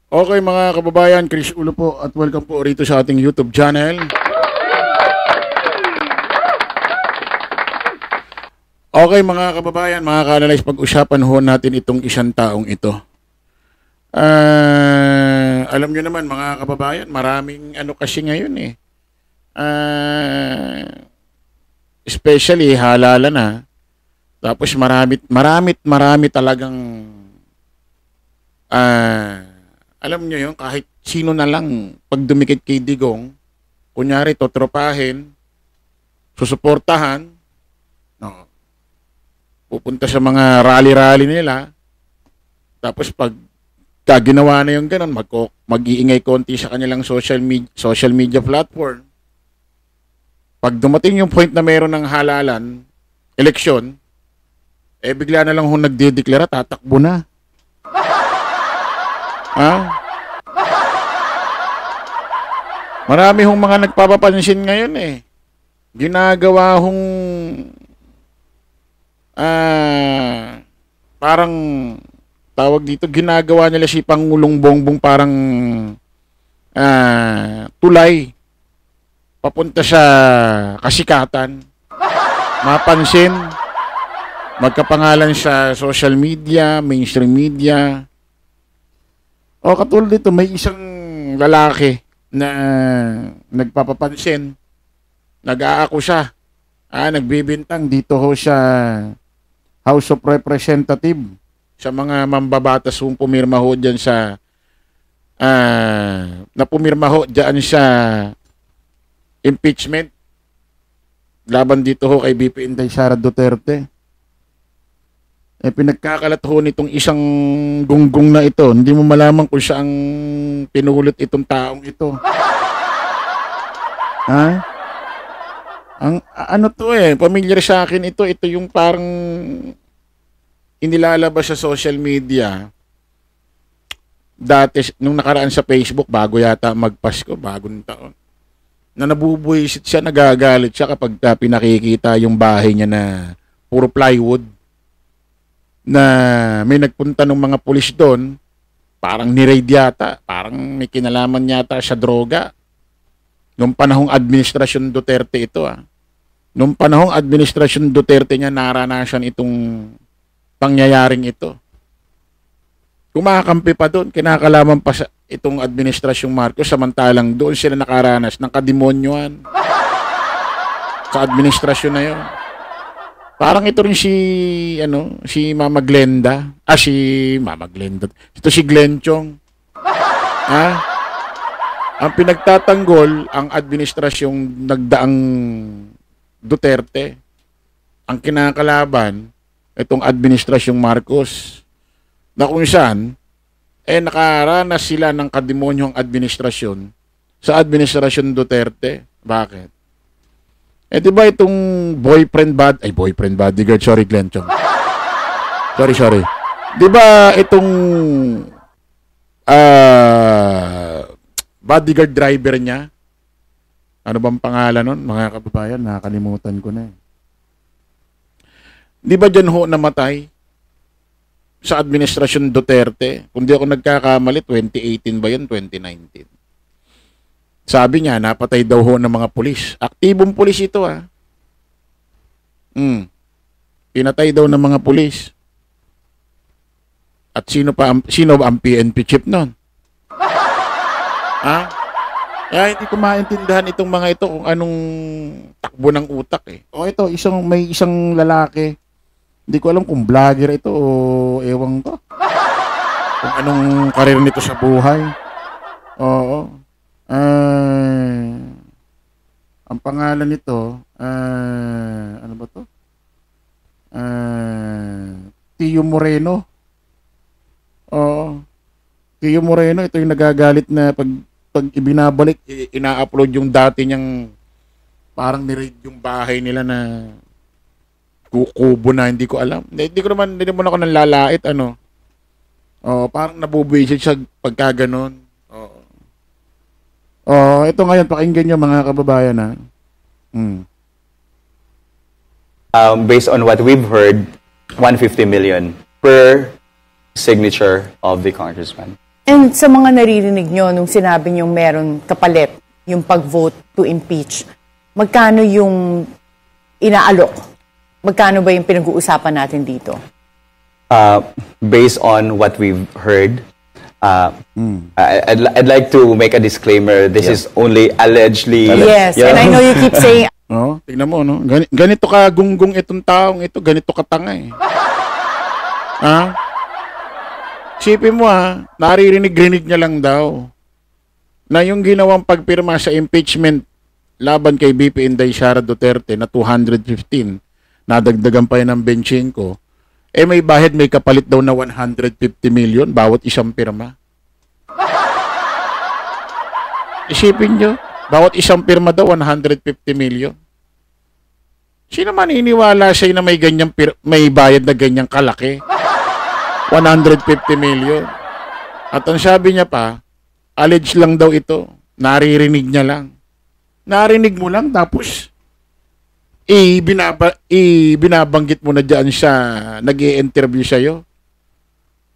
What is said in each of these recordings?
Okay mga kababayan, Chris Ulo po at welcome po rito sa ating YouTube channel. Okay mga kababayan, mga ka-analyze, pag-usapan ho natin itong isang taong ito. Alam nyo naman mga kababayan, maraming ano kasi ngayon eh. Especially halala na. Tapos marami talagang alam nyo yun, kahit sino na lang pag dumikit kay Digong, kunyari totropahin, susuportahan, no, pupunta sa mga rally-rally nila, tapos pag ginawa na yung ganun, mag-iingay konti sa kanilang social media platform. Pag dumating yung point na meron ng halalan, eleksyon, bigla na lang hong nagdedeklara, tatakbo na. Ha? Marami hong mga nagpapapansin ngayon eh. Ginagawa hong parang tawag dito, ginagawa nila si Pangulong Bongbong parang tulay papunta sa kasikatan. Mapansin, magkapangalan sa social media, mainstream media. O katulad dito, may isang lalaki na nagpapapansin, nag-aakusa, nagbibintang dito ho sa House of Representative sa mga mambabatas kung pumirma ho dyan sa na pumirma ho dyan sa impeachment laban dito ho kay BP Inday Sara Duterte. Pinagkakalat ho nitong isang gunggong na ito. Hindi mo malaman kung saang pinulot itong taong ito. Ha? Ano to familiar sa akin ito. Ito yung parang inilalabas sa social media. Dati, nung nakaraan sa Facebook, bago yata magpasko, bagong taon, na nabubuisit siya, nagagalit siya kapag pinakikita yung bahay niya na puro plywood. Na may nagpunta ng mga pulis doon, parang ni-raid yata, parang may kinalaman yata sa droga. Noong panahong administrasyon Duterte ito Noong panahong administrasyon Duterte niya naranasan itong pangyayaring ito. Kumakampi pa doon, kinakalaman pa sa itong administrasyong Marcos, samantalang doon sila nakaranas ng kadimonyoan sa administrasyon na yun. Parang ito rin si Mama Glenda. Si Mama Glenda. Ito si Glenchong. Ang pinagtatanggol, ang administrasyong nagdaang Duterte. Ang kinakalaban, itong administrasyong Marcos. Na kung saan, nakaranas sila ng kademonyong administrasyon sa administrasyon Duterte. Bakit? Di ba itong boyfriend bodyguard, sorry Glenchong. Sorry. Di ba itong bodyguard driver niya? Ano bang pangalan nun? Mga kababayan, nakakalimutan ko na Di ba dyan ho namatay sa administrasyon Duterte? Kung di ako nagkakamali, 2018 ba yun? 2019. Sabi niya, napatay daw ho ng mga pulis. Aktibong pulis ito Pinatay daw ng mga pulis. At sino ang PNP chief nun? Kaya hindi ko maintindihan itong mga ito kung anong takbo ng utak ito, may isang lalaki. Hindi ko alam kung vlogger ito o ewan ko. Kung anong karir nito sa buhay. Oo. Ang pangalan nito, ano ba to? Tio Moreno. Oo. Tio Moreno, ito yung nagagalit na pag ibinabalik, ina-upload yung dati niyang parang ni-raid yung bahay nila na kubo na, hindi ko alam. Hindi naman ako nanlalait, parang nabubuisit siya pagka ganon. Ito ngayon, pakinggan nyo mga kababayan Based on what we've heard, 150 million per signature of the congressman. And sa mga naririnig nyo, nung sinabi nyo meron kapalit yung pag-vote to impeach, magkano yung inaalok? Magkano ba yung pinag-uusapan natin dito? Based on what we've heard, I'd like to make a disclaimer. This is only allegedly. Yes, and I know you keep saying, Oh, tingnan mo, no? Ganito ka gunggong itong taong ito, ganito ka tanga eh. Ha? Sipin mo naririnig-rinig niya lang daw na yung ginawang pagpirma sa impeachment laban kay BP Inday Sara Duterte na 215, nadagdagan pa yan ng benching ko, may bahid, may kapalit daw na 150 million bawat isang pirma. Isipin nyo, bawat isang pirma daw, 150 million. Sino maniniwala sa'yo na may ganyang may bayad na ganyang kalaki? 150 million. At ang sabi niya pa, alleged lang daw ito. Naririnig niya lang. Narinig mo lang, tapos binabanggit mo na dyan siya nag-i-interview sa'yo.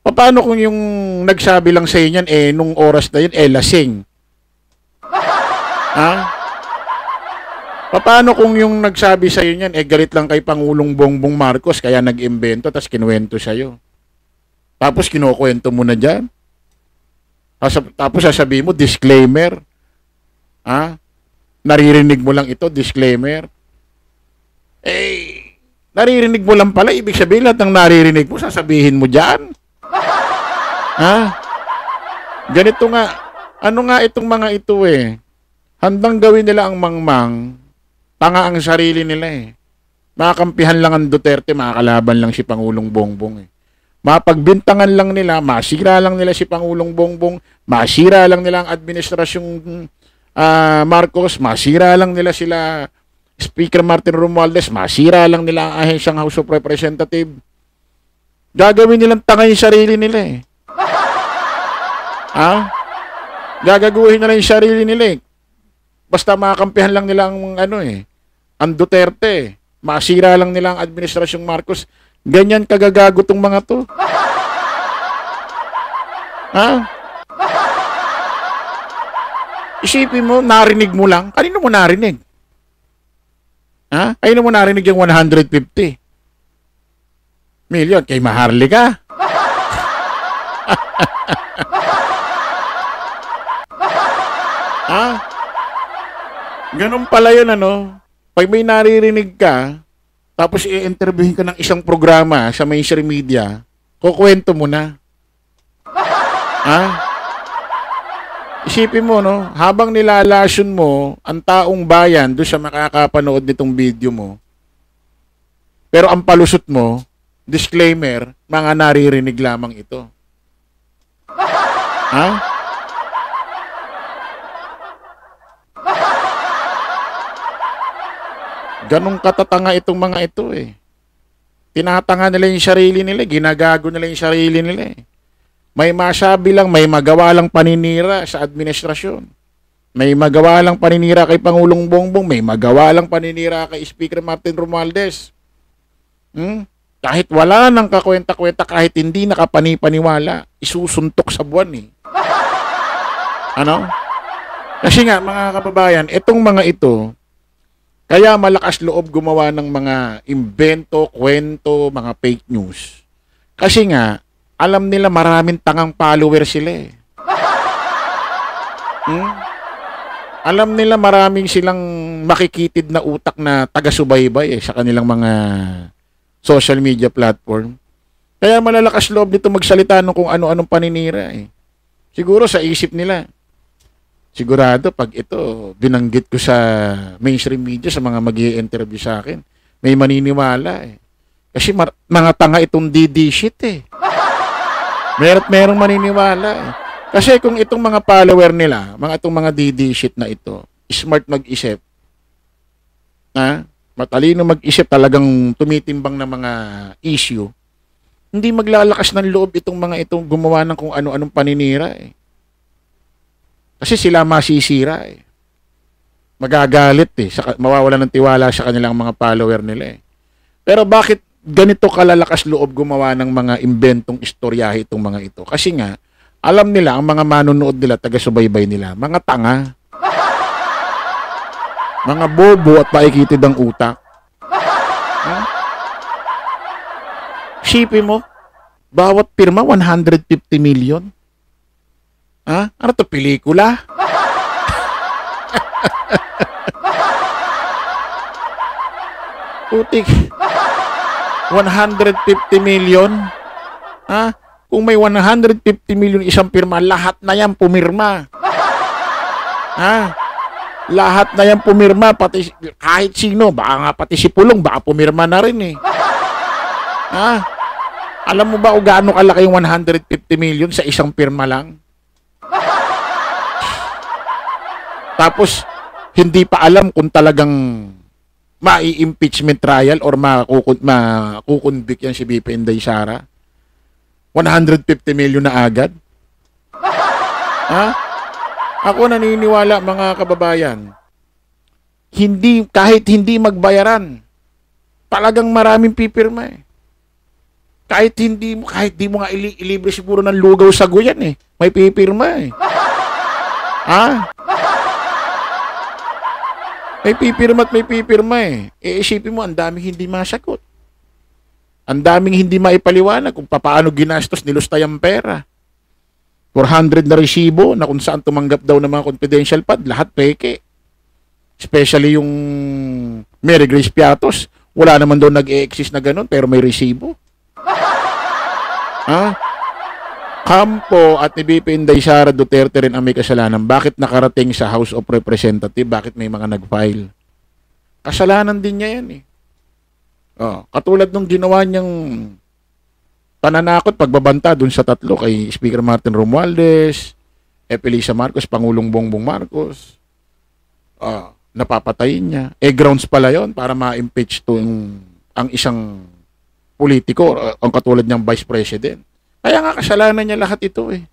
Paano kung yung nagsabi lang sa'yo niyan, nung oras na yun, lasing? Ha? Paano kung yung nagsabi sa'yo niyan, galit lang kay Pangulong Bongbong Marcos, kaya nag-imbento, tapos kinuwento sa'yo. Tapos kinukwento mo na dyan. Tapos sasabihin mo, disclaimer. Ha? Naririnig mo lang ito, disclaimer. Naririnig mo lang pala, ibig sabihin lahat ng naririnig mo, sasabihin mo dyan. Ha? Ganito nga, ano nga itong mga ito handang gawin nila ang mangmang, tanga ang sarili nila Makakampihan lang ang Duterte, makakalaban lang si Pangulong Bongbong Mapagbintangan lang nila, masira lang nila si Pangulong Bongbong, masira lang nila ang administrasyong Marcos, masira lang nila sila Speaker Martin Romualdez, masira lang nila ang ahensyang House of Representatives. Gagawin nilang tanga yung sarili nila Ha? Gagaguhin nila yung sarili nila Basta makakampihan lang nila ang ang Duterte. Masira lang nila ang administrasyong Marcos. Ganyan kagagago tong mga to. Ha? Isipin mo, narinig mo lang. Kanino mo narinig? Ha? Kanino mo narinig yung 150 million? Kay Maharlika? Ha? Ganun pala yun, Pag may naririnig ka, tapos i-interviewin ka ng isang programa sa mainstream media, kukwento mo na. Ha? Isipin mo, habang nilalasyon mo ang taong bayan doon sa makakapanood nitong video mo, pero ang palusot mo, disclaimer, mga naririnig lamang ito. Ha? Ganong katatanga itong mga ito Tinatanga nila yung sarili nila, ginagago nila yung sarili nila May masabi lang, may magawa lang paninira sa administrasyon. May magawa lang paninira kay Pangulong Bongbong, may magawa lang paninira kay Speaker Martin Romualdez. Kahit wala nang kakwenta-kwenta, kahit hindi nakapani-paniwala, isusuntok sa buwan Ano? Kasi nga, mga kababayan, itong mga ito, kaya malakas loob gumawa ng mga imbento, kwento, mga fake news. Kasi nga, alam nila maraming tangang followers sila Alam nila maraming silang makikitid na utak na taga-subaybay sa kanilang mga social media platform. Kaya malalakas loob nito magsalita ng kung ano-anong paninira Siguro sa isip nila, sigurado pag ito binanggit ko sa mainstream media, sa mga mag-i-interview sa akin, may maniniwala Kasi mga tanga itong DD shit merong maniniwala Kasi kung itong mga follower nila, itong mga DD shit na ito, smart mag-isip, matalino mag-isip, talagang tumitimbang ng mga issue, hindi maglalakas ng loob itong mga itong gumawa ng kung ano-anong paninira Kasi sila masisira Magagalit mawawalan ng tiwala sa kanilang mga follower nila Pero bakit ganito kalalakas loob gumawa ng mga imbentong istoryahe itong mga ito? Kasi nga, Alam nila, ang mga manonood nila, taga-subaybay nila, mga tanga. Mga bobo at paikitid ang utak. Isipin mo, bawat pirma 150 million. Ano to, pelikula? Putik. 150 million. Kung may 150 million isang pirma, lahat na yan pumirma. Lahat na yan pumirma, pati kahit sino, baka nga pati si Pulong, baka pumirma na rin eh. Alam mo ba kung gaano kalaki yung 150 million sa isang pirma lang? Tapos, hindi pa alam kung talagang mai-impeachment trial or makukonvict yan si BP Inday Sara. 150 million na agad. Ako naniniwala, mga kababayan, kahit hindi magbayaran, talagang maraming pipirma eh. Kahit di mo nga ilibre siguro ng lugaw sa guyan eh. May pipirma eh. May pipirma at may pipirma eh. Isipin mo, ang daming hindi masagot. Ang daming hindi maipaliwanag kung paano ginastos, nilustay ang pera. 400 na resibo na kung saan tumanggap daw ng mga confidential fund, lahat peke. Especially yung Mary Grace Piatos, wala naman daw nag-e-exist na ganun, pero may resibo. Campo at ni BP Inday Sara Duterte rin ang may kasalanan. Bakit nakarating sa House of Representatives? Bakit may mga nag-file? Kasalanan din niya yan eh. Katulad nung ginawa niyang pananakot, pagbabanta dun sa tatlo kay Speaker Martin Romualdez, Elisa Marcos, Pangulong Bongbong Marcos. Napapatayin niya. Grounds pala yon para ma-impeach ang isang politiko, ang katulad niyang Vice President. Kaya nga kasalanan niya lahat ito eh.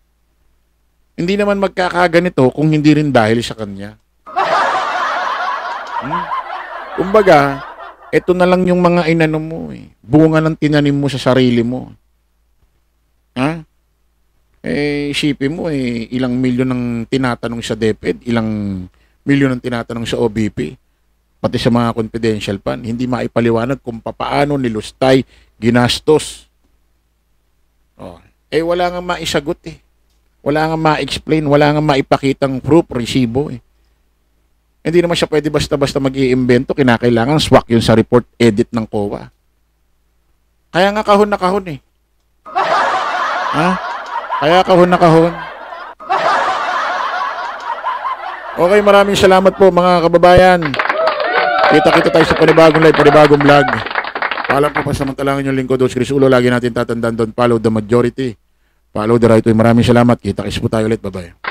Hindi naman magkakaganito kung hindi rin dahil sa kanya. Kumbaga, ito na lang yung mga inano mo eh. Bunga ng tinanim mo sa sarili mo. Isipin mo eh, ilang milyon ang tinatanong sa DepEd, ilang milyon ang tinatanong sa OBP, pati sa mga confidential fund. Hindi maipaliwanag kung paano nilustay, ginastos. Wala nga maisagot eh. Wala nga ma-explain, wala nga maipakitang proof, resibo eh. Hindi naman siya pwede basta-basta mag-iimbento, kinakailangan swak yun sa report edit ng COA. Kaya nga kahon na kahon eh. Kaya kahon na kahon. Okay, maraming salamat po mga kababayan. Kita-kita tayo sa panibagong live, panibagong vlog. Paalam po, pasamantalang yung lingkod, Dos Chris Ulo. Lagi natin tatandaan doon, follow the majority. Follow the right way. Maraming salamat. Kita-kits po tayo ulit. Bye-bye.